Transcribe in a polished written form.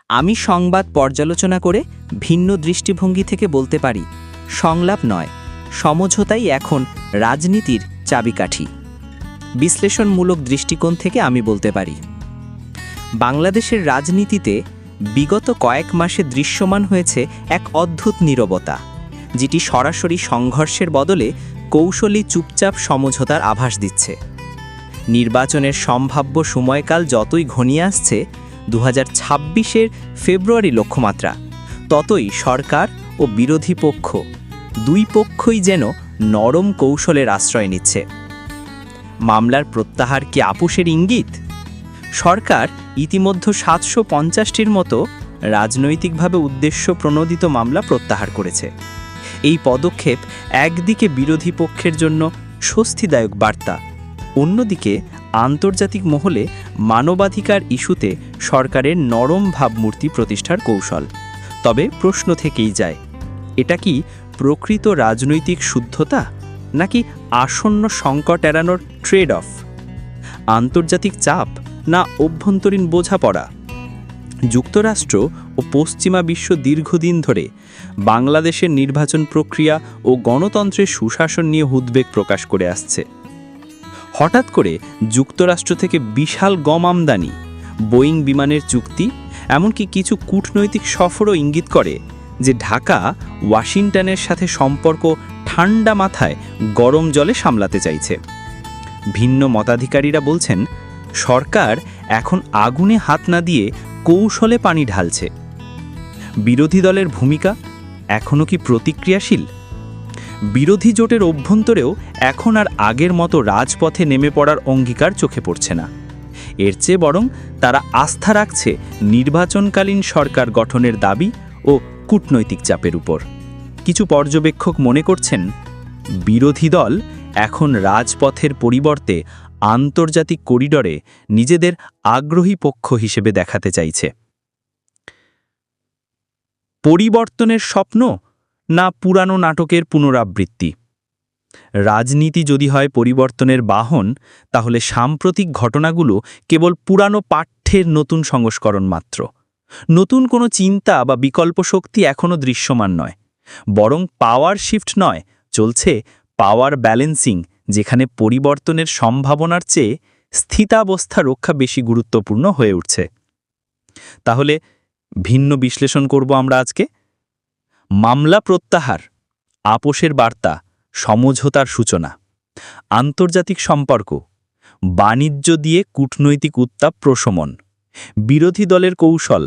আমি সংবাদ পর্যালোচনা করে ভিন্ন দৃষ্টিভঙ্গি থেকে বলতে পারি, সংলাপ নয়, সমঝোতাই এখন রাজনীতির চাবিকাঠি। বিশ্লেষণমূলক দৃষ্টিকোণ থেকে আমি বলতে পারি, বাংলাদেশের রাজনীতিতে বিগত কয়েক মাসে দৃশ্যমান হয়েছে এক অদ্ভুত নীরবতা, যেটি সরাসরি সংঘর্ষের বদলে কৌশলী চুপচাপ সমঝোতার আভাস দিচ্ছে। নির্বাচনের সম্ভাব্য সময়কাল যতই ঘনিয়ে আসছে, 2026-এর ফেব্রুয়ারি লক্ষ্যমাত্রা, ততই সরকার ও বিরোধী পক্ষ দুই পক্ষই যেন নরম কৌশলের আশ্রয় নিচ্ছে। মামলার প্রত্যাহার কি আপোষের ইঙ্গিত? সরকার ইতিমধ্যে 750টির মতো রাজনৈতিকভাবে উদ্দেশ্য প্রণোদিত মামলা প্রত্যাহার করেছে। এই পদক্ষেপ একদিকে বিরোধী পক্ষের জন্য স্বস্তিদায়ক বার্তা, অন্যদিকে আন্তর্জাতিক মহলে মানবাধিকার ইস্যুতে সরকারের নরম ভাবমূর্তি প্রতিষ্ঠার কৌশল। তবে প্রশ্ন থেকেই যায়, এটা কি প্রকৃত রাজনৈতিক শুদ্ধতা, নাকি আসন্ন সংকট এড়ানোর ট্রেড অফ? আন্তর্জাতিক চাপ না অভ্যন্তরীণ বোঝাপড়া? যুক্তরাষ্ট্র ও পশ্চিমা বিশ্ব দীর্ঘদিন ধরে বাংলাদেশের নির্বাচন প্রক্রিয়া ও গণতন্ত্রের সুশাসন নিয়ে উদ্বেগ প্রকাশ করে আসছে। হঠাৎ করে যুক্তরাষ্ট্র থেকে বিশাল গম আমদানি, বোয়িং বিমানের চুক্তি, এমনকি কিছু কূটনৈতিক সফরও ইঙ্গিত করে যে ঢাকা ওয়াশিংটনের সাথে সম্পর্ক ঠান্ডা মাথায় গরম জলে সামলাতে চাইছে। ভিন্ন মতাধিকারীরা বলছেন, সরকার এখন আগুনে হাত না দিয়ে কৌশলে পানি ঢালছে। বিরোধী দলের ভূমিকা এখনও কি প্রতিক্রিয়াশীল? বিরোধী জোটের অভ্যন্তরেও এখন আর আগের মতো রাজপথে নেমে পড়ার অঙ্গীকার চোখে পড়ছে না। এর চেয়ে বরং তারা আস্থা রাখছে নির্বাচনকালীন সরকার গঠনের দাবি ও কূটনৈতিক চাপের উপর। কিছু পর্যবেক্ষক মনে করছেন, বিরোধী দল এখন রাজপথের পরিবর্তে আন্তর্জাতিক করিডরে নিজেদের আগ্রহী পক্ষ হিসেবে দেখাতে চাইছে। পরিবর্তনের স্বপ্ন না পুরানো নাটকের পুনরাবৃত্তি? রাজনীতি যদি হয় পরিবর্তনের বাহন, তাহলে সাম্প্রতিক ঘটনাগুলো কেবল পুরানো পাঠ্যের নতুন সংস্করণ মাত্র। নতুন কোনো চিন্তা বা বিকল্প শক্তি এখনও দৃশ্যমান নয়, বরং পাওয়ার শিফট নয়, চলছে পাওয়ার ব্যালেন্সিং, যেখানে পরিবর্তনের সম্ভাবনার চেয়ে স্থিতাবস্থা রক্ষা বেশি গুরুত্বপূর্ণ হয়ে উঠছে। তাহলে ভিন্ন বিশ্লেষণ করব আমরা আজকে। মামলা প্রত্যাহার, আপোষের বার্তা, সমঝোতার সূচনা, আন্তর্জাতিক সম্পর্ক, বাণিজ্য দিয়ে কূটনৈতিক উত্তাপ প্রশমন, বিরোধী দলের কৌশল,